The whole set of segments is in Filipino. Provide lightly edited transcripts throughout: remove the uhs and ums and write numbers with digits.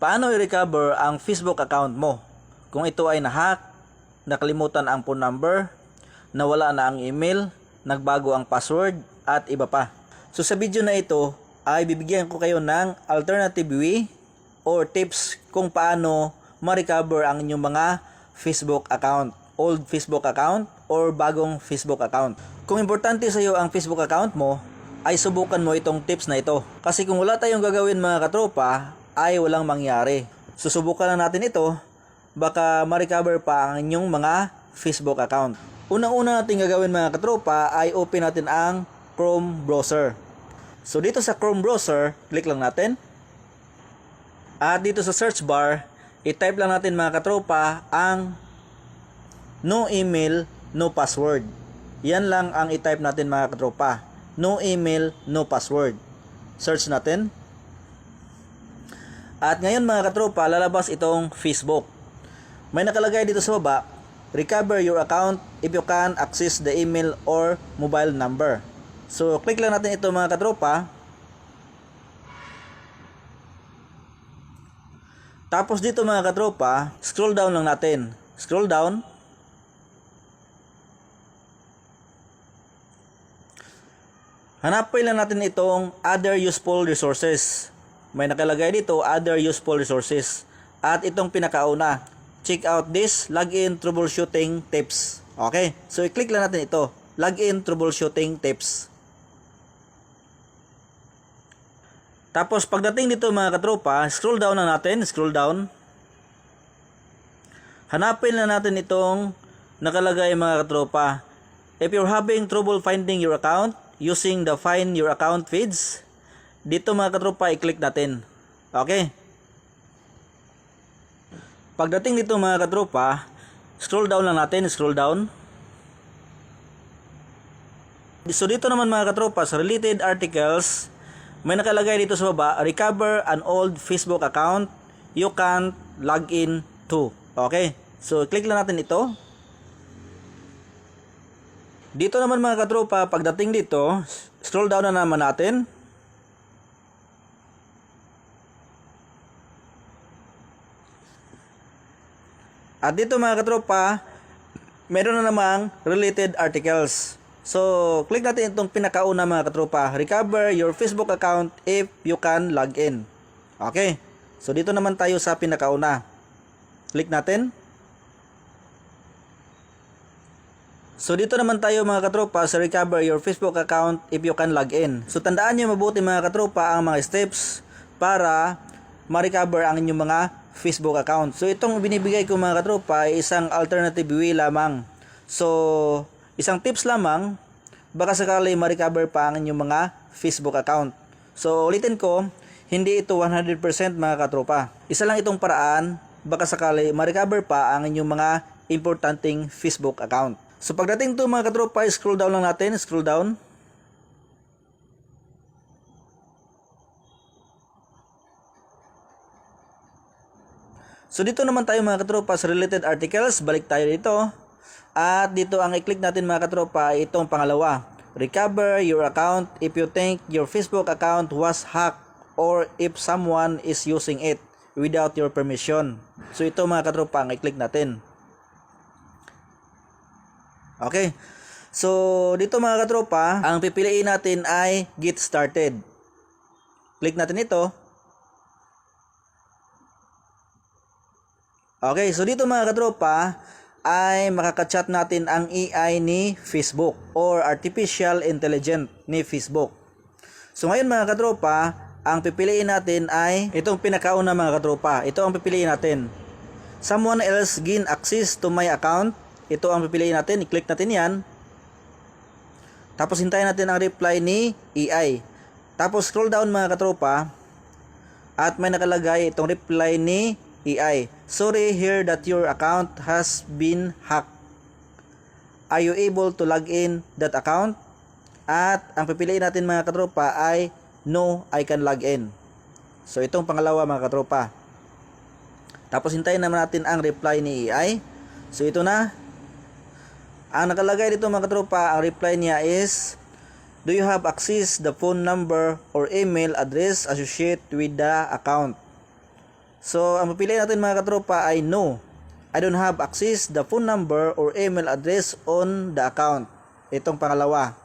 Paano i-recover ang Facebook account mo kung ito ay nahack, nakalimutan ang phone number, nawala na ang email, nagbago ang password at iba pa? So sa video na ito ay bibigyan ko kayo ng alternative way or tips kung paano ma-recover ang inyong mga Facebook account, old Facebook account or bagong Facebook account. Kung importante sa iyo ang Facebook account mo, ay subukan mo itong tips na ito. Kasi kung wala tayong gagawin mga katropa, ay walang mangyari. Susubukan na natin ito, baka ma-recover pa ang inyong mga Facebook account. Unang-una natin gagawin mga katropa ay open natin ang Chrome browser. So dito sa Chrome browser, click lang natin. At dito sa search bar, i-type lang natin mga katropa ang no email, no password. Yan lang ang i-type natin mga katropa. No email, no password. Search natin. At ngayon mga katropa, lalabas itong Facebook. May nakalagay dito sa baba, recover your account if you can access the email or mobile number. So click lang natin ito mga katropa. Tapos dito mga katropa, scroll down lang natin. Scroll down. Hanapin lang natin itong other useful resources. May nakalagay dito, other useful resources. At itong pinakauna, check out this login troubleshooting tips. Okay, so i-click lang natin ito, login troubleshooting tips. Tapos pagdating dito mga katropa, scroll down lang natin, scroll down. Hanapin lang natin itong nakalagay mga katropa. If you're having trouble finding your account using the find your account feeds, dito mga katropa i-click natin. Okay. Pagdating dito mga katropa, scroll down lang natin, scroll down. So dito naman mga katropa, sa related articles, may nakalagay dito sa baba, recover an old Facebook account you can't log in to. Okay. So click lang natin ito. Dito naman mga katropa, pagdating dito, scroll down na naman natin. At dito mga katropa, meron na namang related articles. So, click natin itong pinakauna mga katropa. Recover your Facebook account if you can log in. Okay. So, dito naman tayo sa pinakauna. Click natin. So, dito naman tayo mga katropa sa recover your Facebook account if you can log in. So, tandaan nyo mabuti mga katropa ang mga steps para ma-recover ang inyong mga Facebook account. So itong binibigay ko mga katropa ay isang alternative way lamang. So isang tips lamang, baka sakali ma-recover pa ang inyong mga Facebook account. So ulitin ko, hindi ito 100% mga katropa. Isa lang itong paraan, baka sakali ma-recover pa ang inyong mga importanteng Facebook account. So pagdating to mga katropa, scroll down lang natin, scroll down. So dito naman tayo mga katropa sa related articles, balik tayo dito. At dito ang i-click natin mga katropa ay itong pangalawa. Recover your account if you think your Facebook account was hacked or if someone is using it without your permission. So ito mga katropa ang i-click natin. Okay. So dito mga katropa, ang pipiliin natin ay get started. Click natin ito. Okay, so dito mga katropa ay makaka-chat natin ang AI ni Facebook or Artificial Intelligence ni Facebook. So ngayon mga katropa, ang pipiliin natin ay itong pinakauna mga katropa. Ito ang pipiliin natin. Someone else gain access to my account. Ito ang pipiliin natin. I-click natin yan. Tapos hintayin natin ang reply ni AI. Tapos scroll down mga katropa. At may nakalagay itong reply ni AI. Sorry, hear that your account has been hacked. Are you able to log in that account? At ang pipiliin natin mga katropa ay no, I can log in. So itong pangalawa mga katropa. Tapos hintayin naman natin ang reply ni AI. So ito na. Ang nakalagay dito mga katropa, ang reply niya is, do you have access the phone number or email address associated with the account? So, ang mapili natin mga katropa ay no. I don't have access the phone number or email address on the account. Itong pangalawa.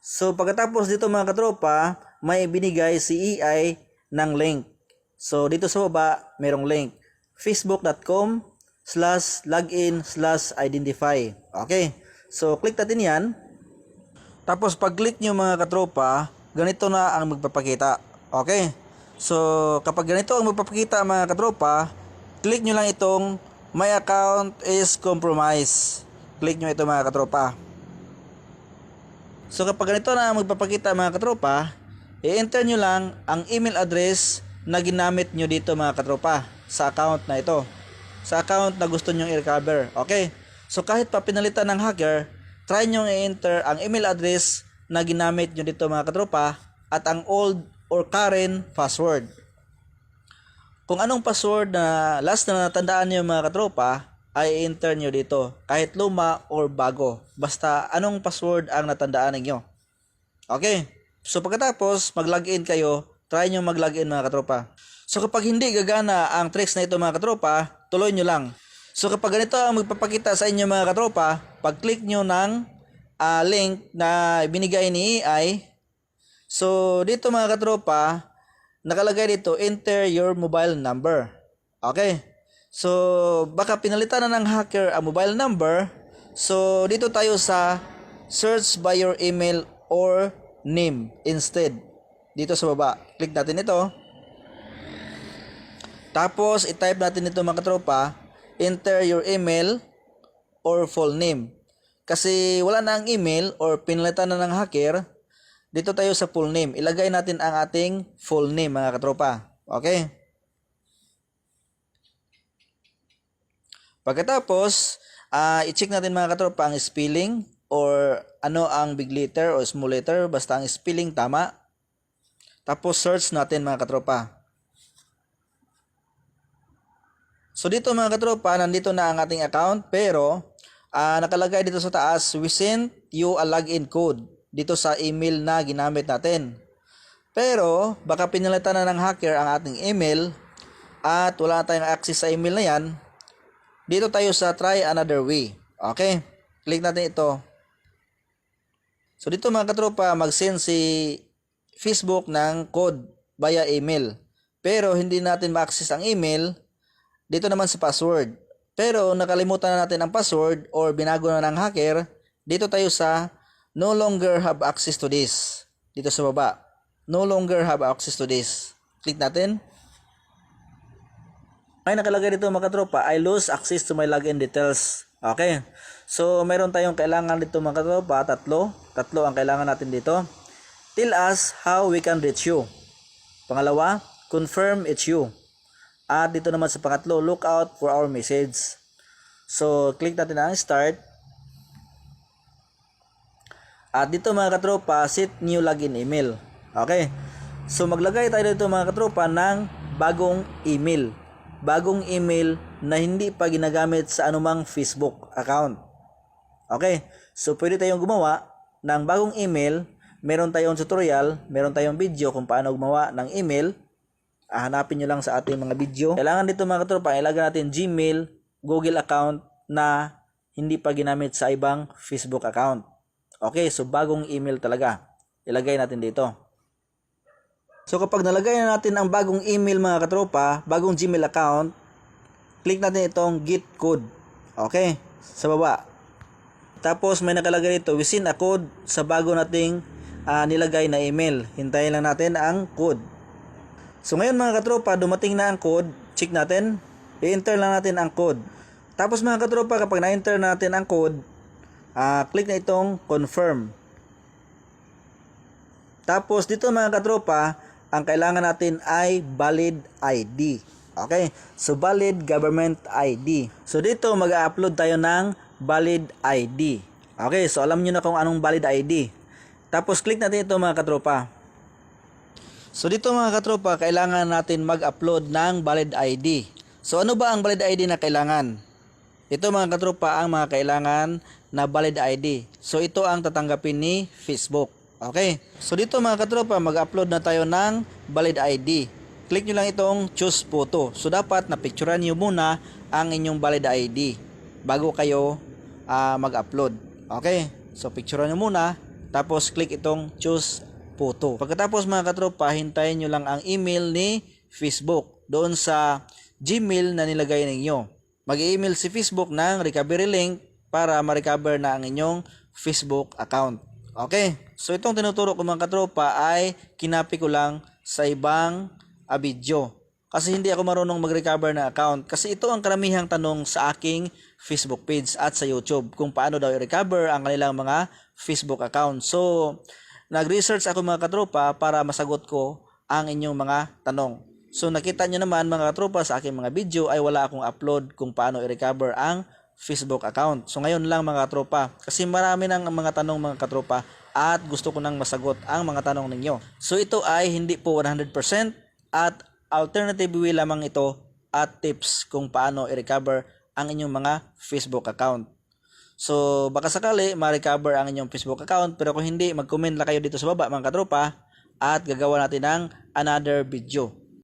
So, pagkatapos dito mga katropa, may binigay si EI ng link. So, dito sa baba, merong link. facebook.com/login/identify. Okay. So, click natin yan. Tapos, pag-click nyo mga katropa, ganito na ang magpapakita. Okay. So, kapag ganito ang magpapakita mga katropa, click nyo lang itong my account is compromised. Click nyo ito mga katropa. So, kapag ganito na ang magpapakita mga katropa, i-enter nyo lang ang email address na ginamit nyo dito mga katropa sa account na ito. Sa account na gusto nyo i-recover. Okay. So, kahit pa pinalitan ng hacker, try nyo i-enter ang email address na ginamit nyo dito mga katropa at ang old or current password. Kung anong password na last na natandaan nyo mga katropa, ay enter nyo dito. Kahit luma or bago. Basta anong password ang natandaan ninyo. Okay. So pagkatapos mag-login kayo, try nyo mag-login mga katropa. So kapag hindi gagana ang tricks na ito mga katropa, tuloy nyo lang. So kapag ganito ang magpapakita sa inyo mga katropa, pag-click nyo ng link na binigay ni AI, so dito mga katropa, nakalagay dito, enter your mobile number. Okay. So baka pinalitan na ng hacker ang mobile number. So dito tayo sa search by your email or name instead. Dito sa baba, click natin ito. Tapos i-type natin ito mga katropa, enter your email or full name. Kasi wala na ang email or pinalitan na ng hacker, dito tayo sa full name. Ilagay natin ang ating full name mga katropa. Okay? Pagkatapos, i-check natin mga katropa ang spelling or ano ang big letter o small letter. Basta ang spelling tama. Tapos search natin mga katropa. So dito mga katropa, nandito na ang ating account. Pero nakalagay dito sa taas, we sent you a login code. Dito sa email na ginamit natin. Pero baka pinalitan na ng hacker ang ating email at wala tayong access sa email na yan. Dito tayo sa try another way. Okay? Click natin ito. So dito mga katropa, mag-send si Facebook ng code via email. Pero hindi natin ma-access ang email. Dito naman sa password. Pero nakalimutan na natin ang password or binago na ng hacker. Dito tayo sa no longer have access to this. Dito sa baba. No longer have access to this. Click natin. Ay nakalagay dito mga katropa, I lose access to my login details. Okay. So mayroon tayong kailangan dito mga katropa, tatlo ang kailangan natin dito. Tell us how we can reach you. Pangalawa, confirm it's you. At dito naman sa pangatlo, look out for our message. So click natin ang start. At dito mga katropa, set new login email. Okay. So maglagay tayo dito mga katropa ng bagong email. Bagong email na hindi pa ginagamit sa anumang Facebook account. Okay. So pwede tayong gumawa ng bagong email. Meron tayong tutorial, meron tayong video kung paano gumawa ng email. Hanapin nyo lang sa ating mga video. Kailangan dito mga katropa, ilagay natin Gmail, Google account na hindi pa ginamit sa ibang Facebook account. Okay, so bagong email talaga. Ilagay natin dito. So kapag nalagay na natin ang bagong email mga katropa, bagong Gmail account, click natin itong get code. Okay, sa baba. Tapos may nakalagay dito, we send a code sa bago nating nilagay na email. Hintayin lang natin ang code. So ngayon mga katropa, dumating na ang code. Check natin. I-enter lang natin ang code. Tapos mga katropa, kapag na-enter natin ang code, click na itong confirm. Tapos dito mga katropa, ang kailangan natin ay valid ID. Okay? So valid government ID. So dito mag-upload tayo ng valid ID. Okay? So alam niyo na kung anong valid ID. Tapos click natin ito mga katropa. So dito mga katropa, kailangan natin mag-upload ng valid ID. So ano ba ang valid ID na kailangan? Ito mga katropa ang mga kailangan na valid ID. So ito ang tatanggapin ni Facebook. Okay, so dito mga katropa, mag-upload na tayo ng valid ID. Click nyo lang itong choose photo. So dapat napicturean nyo muna ang inyong valid ID bago kayo mag-upload. Okay, so picturean nyo muna, tapos click itong choose photo. Pagkatapos mga katropa, hintayin nyo lang ang email ni Facebook doon sa Gmail na nilagay ninyo. Mag-email si Facebook ng recovery link para ma-recover na ang inyong Facebook account. Okay, so itong tinuturo ko mga katropa ay kinapi ko lang sa ibang video. Kasi hindi ako marunong mag-recover ng account. Kasi ito ang karamihang tanong sa aking Facebook page at sa YouTube kung paano daw i-recover ang kanilang mga Facebook account. So, nag-research ako mga katropa para masagot ko ang inyong mga tanong. So, nakita nyo naman mga katropa sa aking mga video ay wala akong upload kung paano i-recover ang Facebook account. So ngayon lang mga katropa, kasi marami ng mga tanong mga katropa at gusto ko nang masagot ang mga tanong ninyo. So ito ay hindi po 100% at alternative way lamang ito at tips kung paano i-recover ang inyong mga Facebook account. So baka sakali ma-recover ang inyong Facebook account, pero kung hindi, mag-comment lang kayo dito sa baba mga katropa at gagawa natin ng another video.